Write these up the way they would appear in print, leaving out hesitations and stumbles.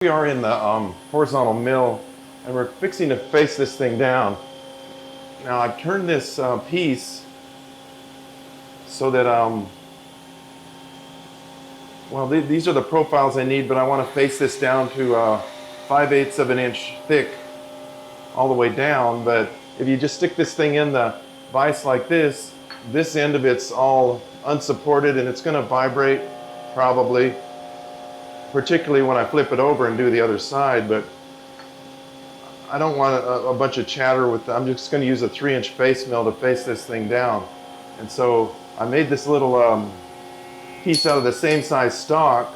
We are in the horizontal mill, and we're fixing to face this thing down. Now I've turned this piece so that, these are the profiles I need, but I want to face this down to 5/8 of an inch thick all the way down. But if you just stick this thing in the vise like this end of it's all unsupported and it's going to vibrate probably, particularly when I flip it over and do the other side. But I don't want a bunch of chatter with I'm just going to use a 3-inch face mill to face this thing down. And so I made this little piece out of the same size stock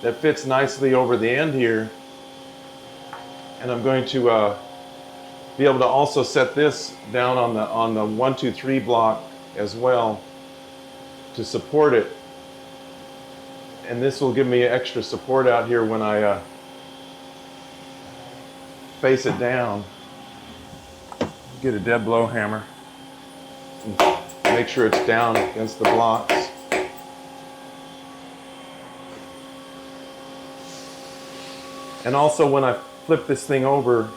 that fits nicely over the end here. And I'm going to be able to also set this down on the 1, 2, 3 block as well to support it. And this will give me extra support out here when I face it down. Get a dead blow hammer and make sure it's down against the blocks. And also when I flip this thing over,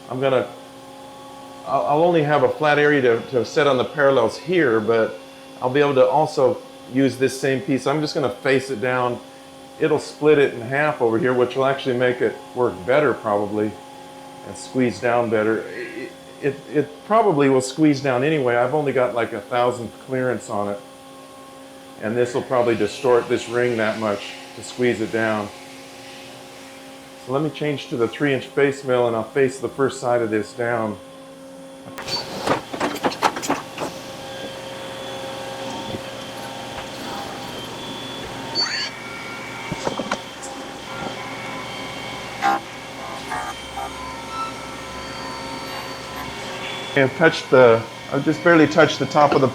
I'll only have a flat area to set on the parallels here, but I'll be able to also use this same piece. I'm just going to face it down. It'll split it in half over here, which will actually make it work better probably and squeeze down better. It probably will squeeze down anyway. I've only got like 1,000 clearance on it, and this will probably distort this ring that much to squeeze it down. So let me change to the 3-inch face mill, and I'll face the first side of this down. I've just barely touched the top of the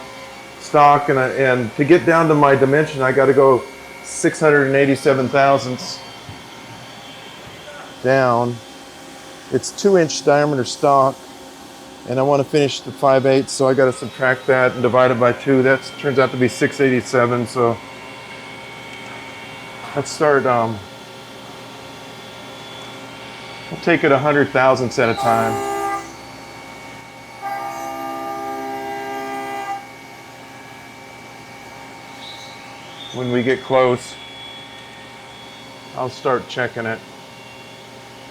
stock, and to get down to my dimension, I got to go 687 thousandths down. It's 2-inch diameter stock, and I want to finish the 5/8, so I got to subtract that and divide it by 2. That turns out to be 687. So let's start. We'll take it 100 thousandths at a time. When we get close, I'll start checking it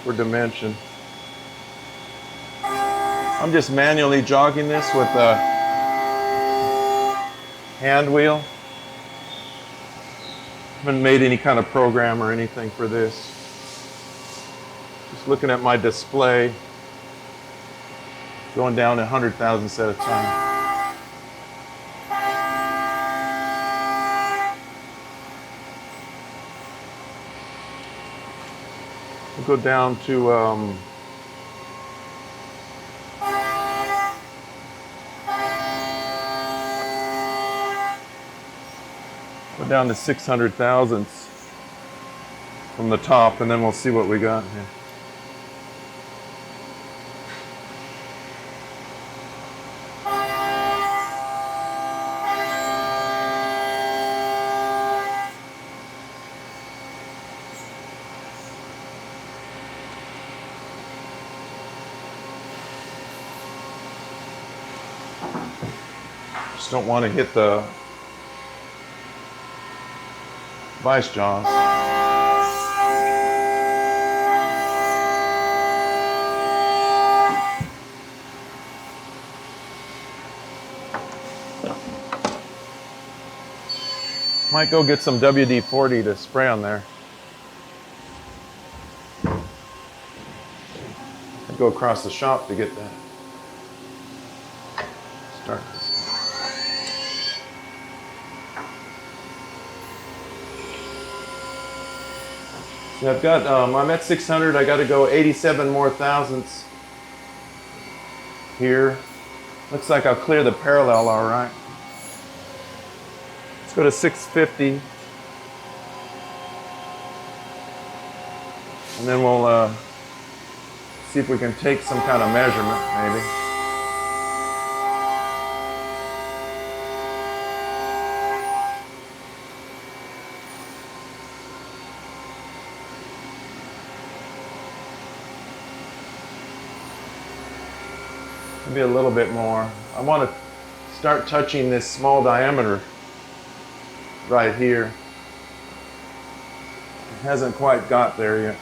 for dimension. I'm just manually jogging this with a hand wheel. Haven't made any kind of program or anything for this. Just looking at my display, going down 100 thousandths at a time. We'll go down to go down to 600 thousandths from the top, and then we'll see what we got here. Just don't want to hit the vice jaws. Might go get some WD-40 to spray on there. I'd go across the shop to get that. Start this. So I've got, I'm at 600, I got to go 87 more thousandths here. Looks like I'll clear the parallel all right. Let's go to 650. And then we'll see if we can take some kind of measurement, maybe. maybe a little bit more. I want to start touching this small diameter right here. It hasn't quite got there yet.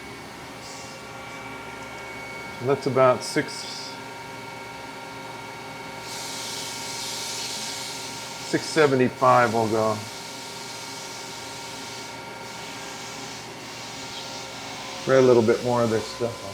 So that's about 675 will go. Spray a little bit more of this stuff on.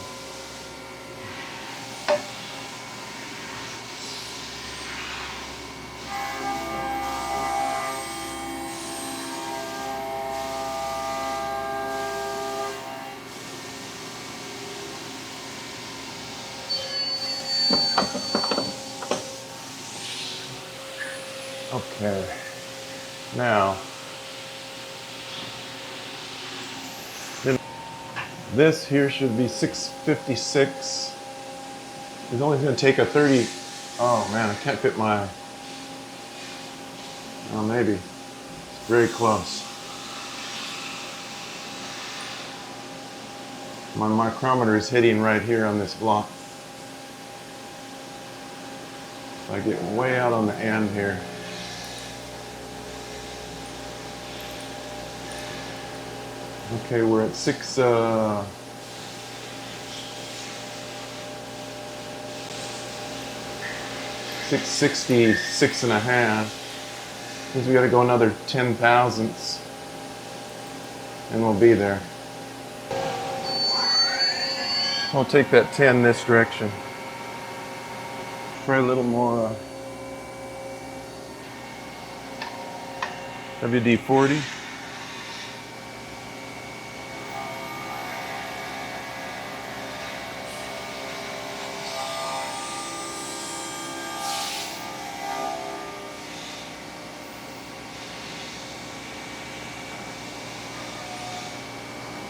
Okay, now, this here should be 656. It's only going to take a 30. Oh man, I can't fit my, oh maybe, it's very close. My micrometer is hitting right here on this block. So I get way out on the end here. Okay, we're at 666 and a half. Means we got to go another 10 thousandths, and we'll be there. I'll take that 10 this direction. Try a little more WD-40.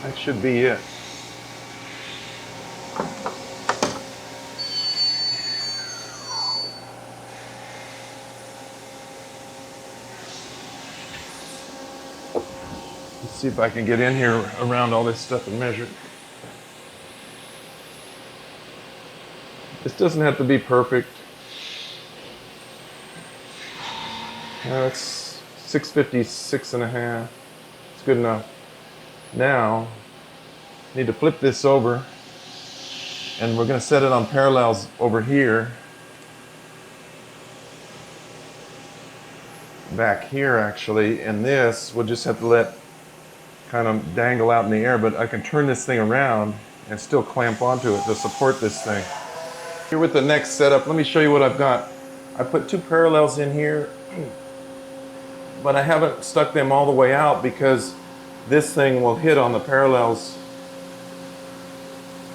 That should be it. Let's see if I can get in here around all this stuff and measure it. This doesn't have to be perfect. That's 656 and a half. It's good enough. Now, I need to flip this over, and we're going to set it on parallels over here. Back here, actually, and this we'll just have to let kind of dangle out in the air, but I can turn this thing around and still clamp onto it to support this thing. Here with the next setup, let me show you what I've got. I put two parallels in here, but I haven't stuck them all the way out because this thing will hit on the parallels,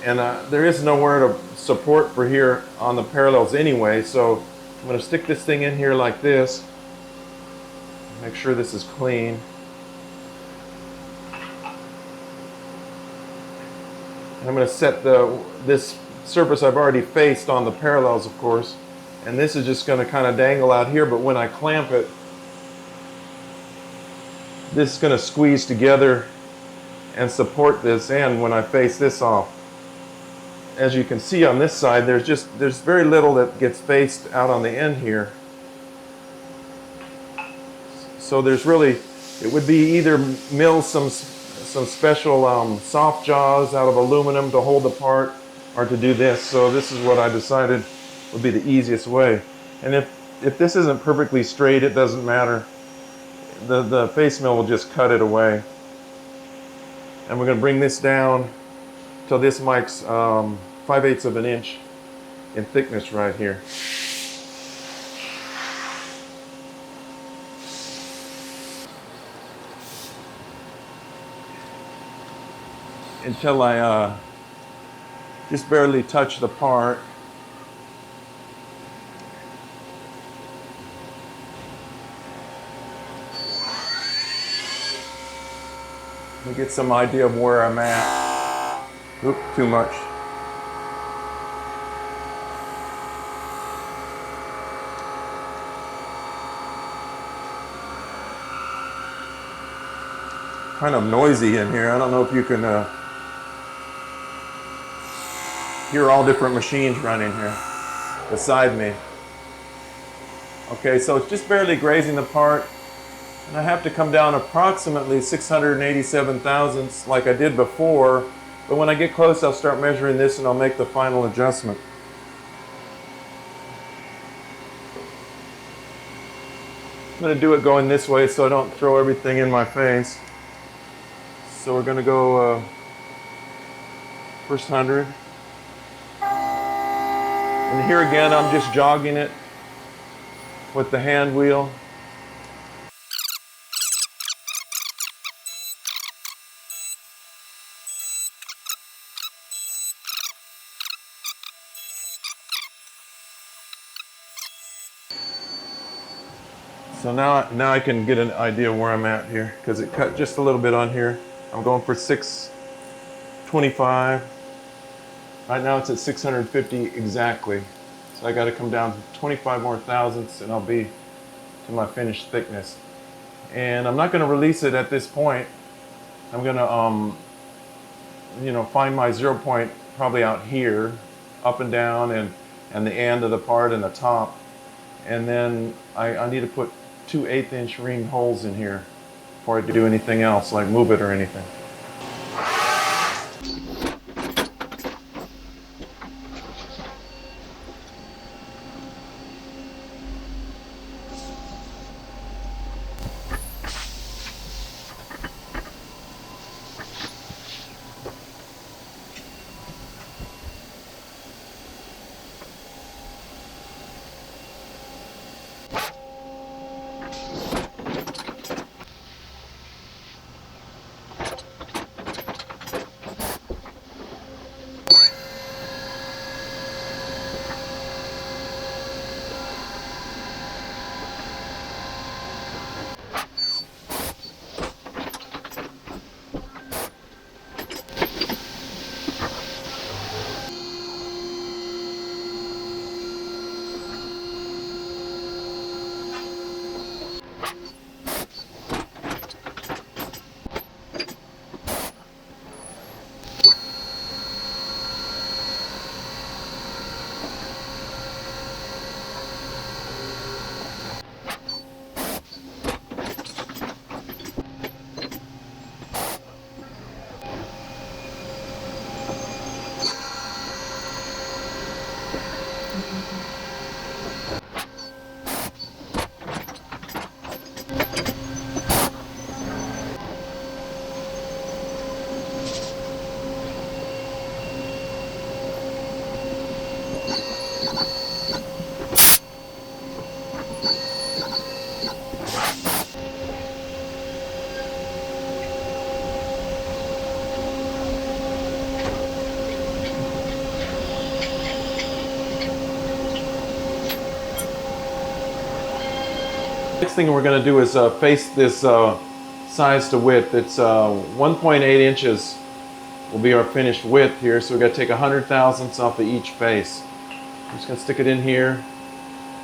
and there is nowhere to support for here on the parallels anyway, so I'm going to stick this thing in here like this. Make sure this is clean. And I'm going to set this surface I've already faced on the parallels, of course, and this is just going to kind of dangle out here, but when I clamp it, this is going to squeeze together and support this end when I face this off. As you can see on this side, there's very little that gets faced out on the end here. So there's really, it would be either mill some special soft jaws out of aluminum to hold the part, or to do this. So this is what I decided would be the easiest way. And if this isn't perfectly straight, it doesn't matter. The face mill will just cut it away. And we're going to bring this down till this mic's 5/8 of an inch in thickness right here. Until I just barely touch the part. Let me get some idea of where I'm at. Oop, too much. Kind of noisy in here. I don't know if you can hear all different machines running here. beside me. Okay, so it's just barely grazing the part, and I have to come down approximately 687 thousandths like I did before, but when I get close I'll start measuring this and I'll make the final adjustment. I'm going to do it going this way so I don't throw everything in my face. So we're going to go first 100. And here again I'm just jogging it with the hand wheel. So now I can get an idea where I'm at here, because it cut just a little bit on here. I'm going for 625. Right now it's at 650 exactly. So I got to come down 25 more thousandths and I'll be to my finished thickness. And I'm not going to release it at this point. I'm going to find my 0 point probably out here, up and down, and the end of the part and the top. And then I need to put 2 1/8" ring holes in here before I do anything else, like move it or anything. Next thing we're going to do is face this size to width. It's 1.8 inches will be our finished width here, so we've got to take 100 thousandths off of each face. I'm just going to stick it in here,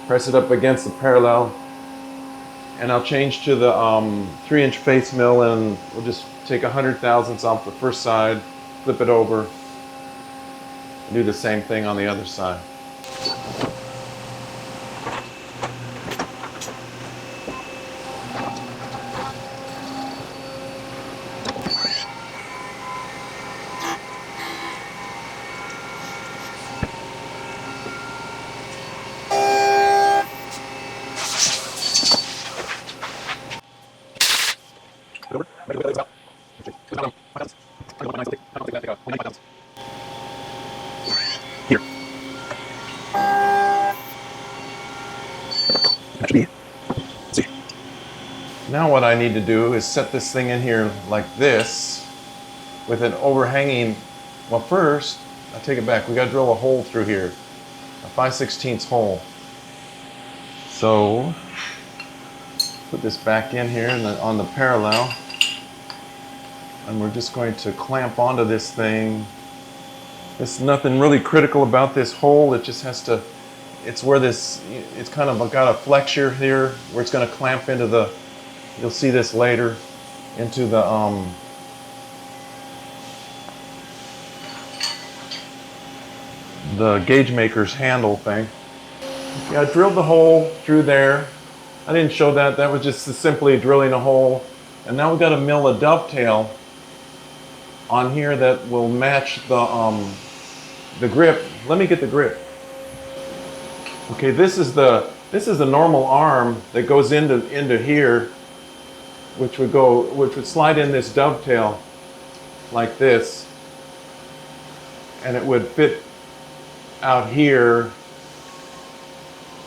press it up against the parallel, and I'll change to the 3-inch face mill, and we'll just take 100 thousandths off the first side, flip it over, and do the same thing on the other side. Here. See. Now what I need to do is set this thing in here like this with an overhanging. Well, first, I take it back. We got to drill a hole through here, a 5/16 hole. So put this back in here on the parallel, and we're just going to clamp onto this thing. There's nothing really critical about this hole. It just has to, it's where this, it's kind of got a flexure here where it's going to clamp into the, you'll see this later, into the gauge maker's handle thing. Yeah, I drilled the hole through there. I didn't show that. That was just simply drilling a hole. And now we've got to mill a dovetail on here that will match the grip. Let me get the grip. Okay, this is the normal arm that goes into here, which would slide in this dovetail like this, and it would fit out here.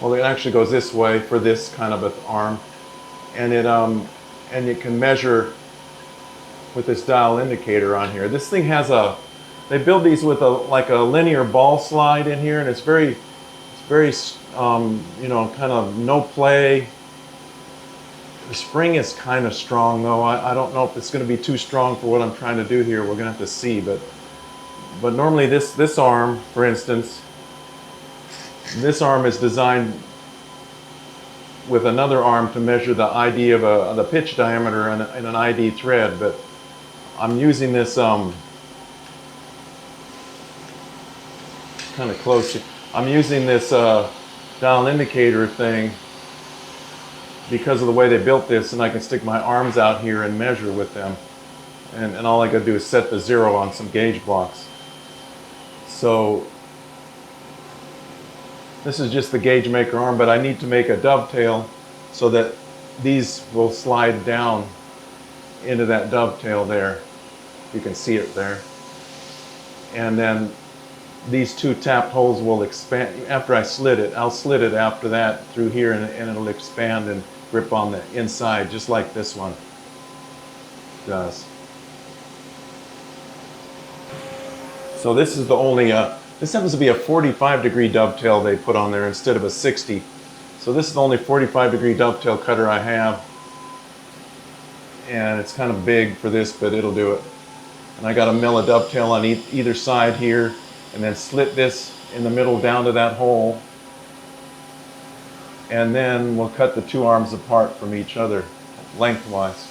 Well, it actually goes this way for this kind of an arm, and it can measure with this dial indicator on here. This thing has they build these with like a linear ball slide in here, and it's very you know, kind of no play. The spring is kind of strong though. I don't know if it's going to be too strong for what I'm trying to do here. We're going to have to see, but normally this arm, for instance, this arm is designed with another arm to measure the ID of the pitch diameter in an ID thread, but I'm using this kind of close. I'm using this dial indicator thing because of the way they built this, and I can stick my arms out here and measure with them, and all I got to do is set the 0 on some gauge blocks. So this is just the gauge maker arm, but I need to make a dovetail so that these will slide down into that dovetail there. You can see it there. And then these two tapped holes will expand after I slit it. I'll slit it after that through here, and it'll expand and grip on the inside, just like this one does. So this is the only, this happens to be a 45-degree dovetail they put on there instead of a 60. So this is the only 45-degree dovetail cutter I have. And it's kind of big for this, but it'll do it. And I got to mill a dovetail on either side here, and then slit this in the middle down to that hole. And then we'll cut the two arms apart from each other lengthwise.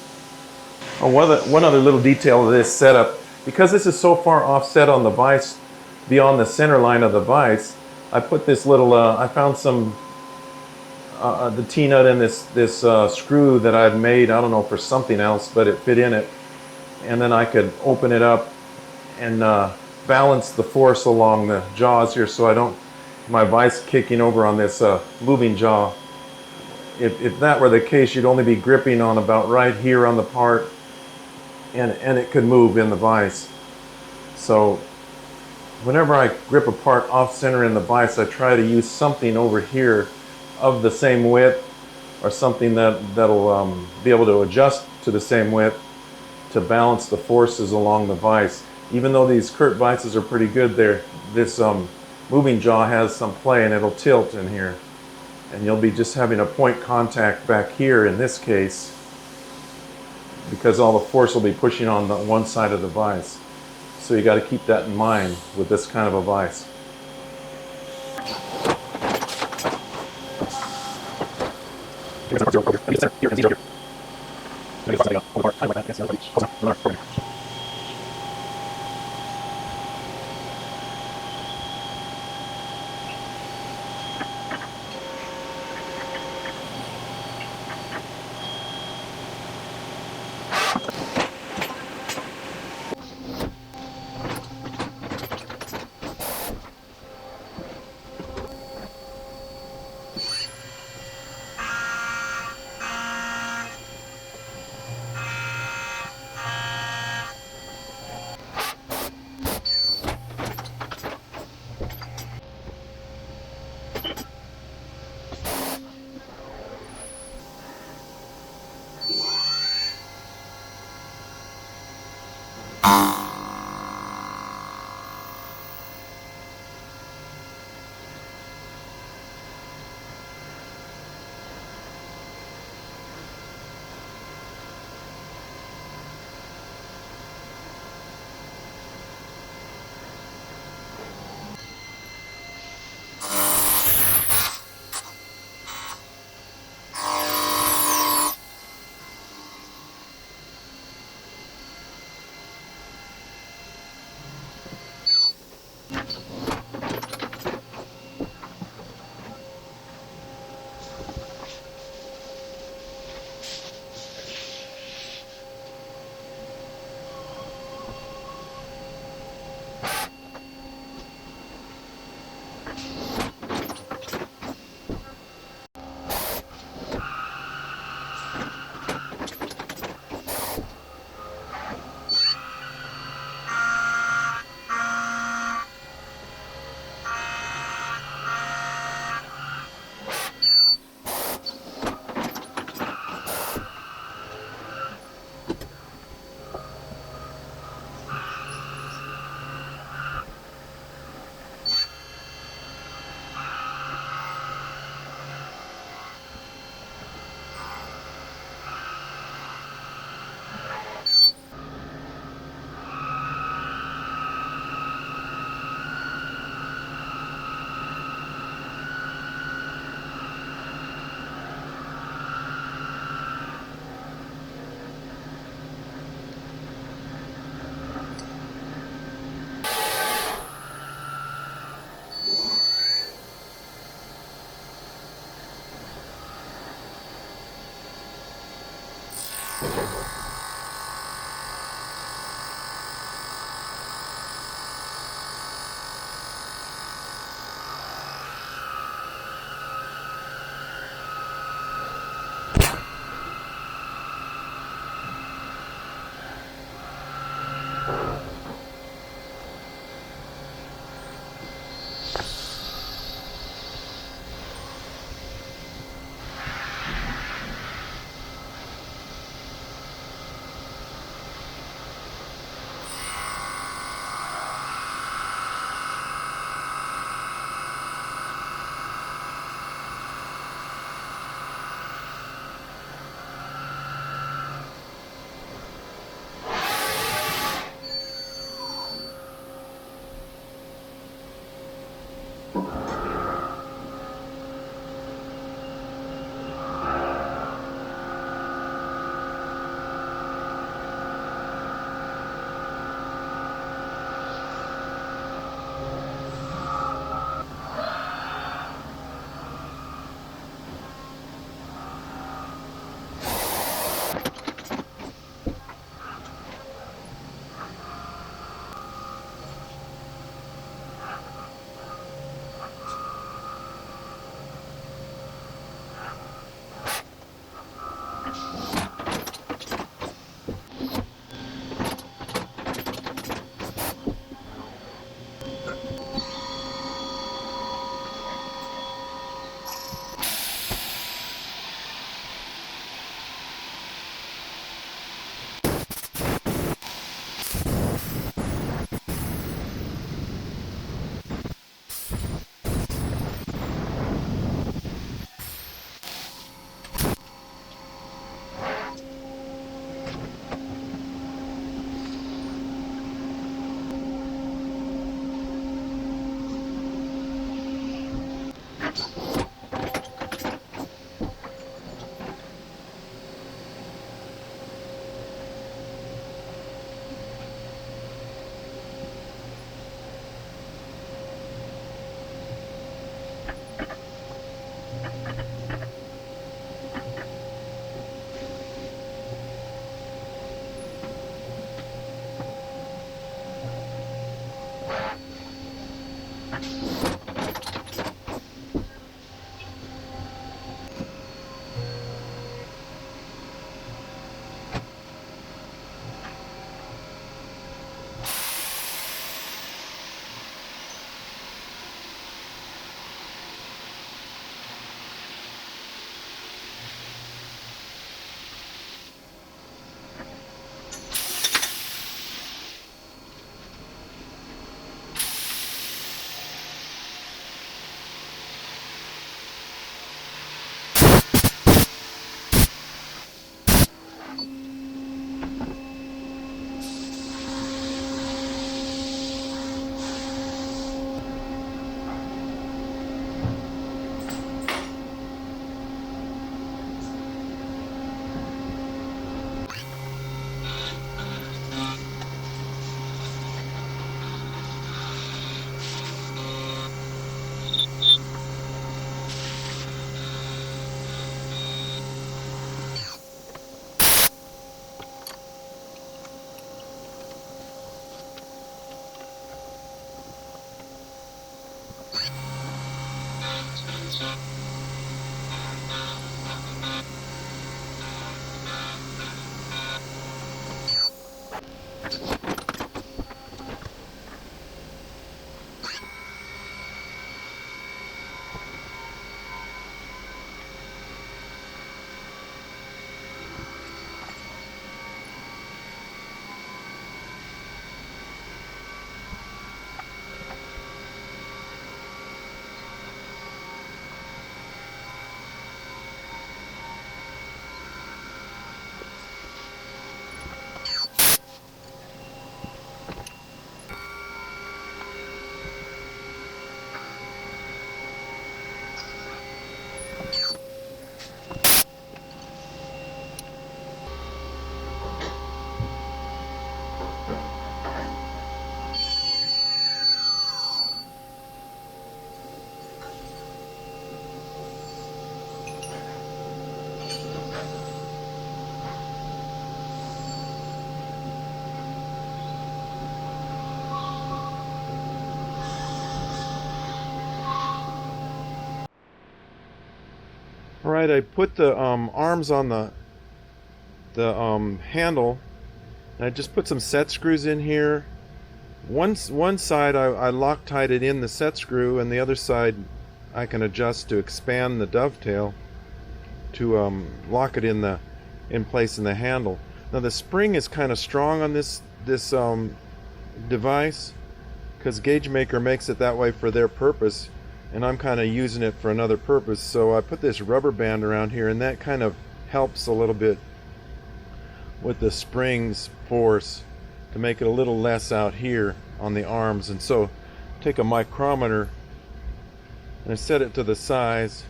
Oh, one other little detail of this setup, because this is so far offset on the vise, beyond the center line of the vise, I put this little, I found some, the T-nut in this screw that I'd made, I don't know, for something else, but it fit in it. And then I could open it up and balance the force along the jaws here, so I don't, my vise kicking over on this moving jaw. If that were the case, you'd only be gripping on about right here on the part, and it could move in the vise. So whenever I grip a part off center in the vise, I try to use something over here of the same width, or something that'll be able to adjust to the same width to balance the forces along the vise. Even though these Kurt vices are pretty good, this moving jaw has some play, and it'll tilt in here. And you'll be just having a point contact back here in this case, because all the force will be pushing on the one side of the vise. So you got to keep that in mind with this kind of a vise. All right, I put the arms on the handle, and I just put some set screws in here. One side I Loctite it in the set screw, and the other side I can adjust to expand the dovetail to lock it in place in the handle. Now the spring is kind of strong on this device because Gage Maker makes it that way for their purpose, and I'm kind of using it for another purpose. So I put this rubber band around here, and that kind of helps a little bit with the spring's force to make it a little less out here on the arms. And so take a micrometer and I set it to the size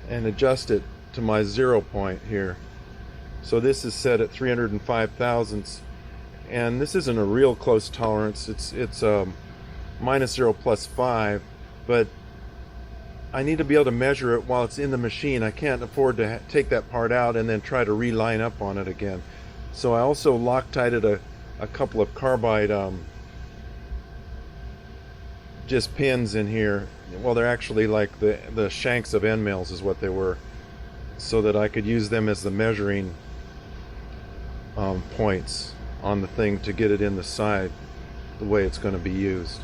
and adjust it to my 0 point here. So this is set at 305 thousandths, and this isn't a real close tolerance. It's -0 +5, but I need to be able to measure it while it's in the machine. I can't afford to take that part out and then try to reline up on it again. So I also Loctited a couple of carbide just pins in here. Well, they're actually like the shanks of end mills is what they were, so that I could use them as the measuring points on the thing to get it in the side the way it's going to be used.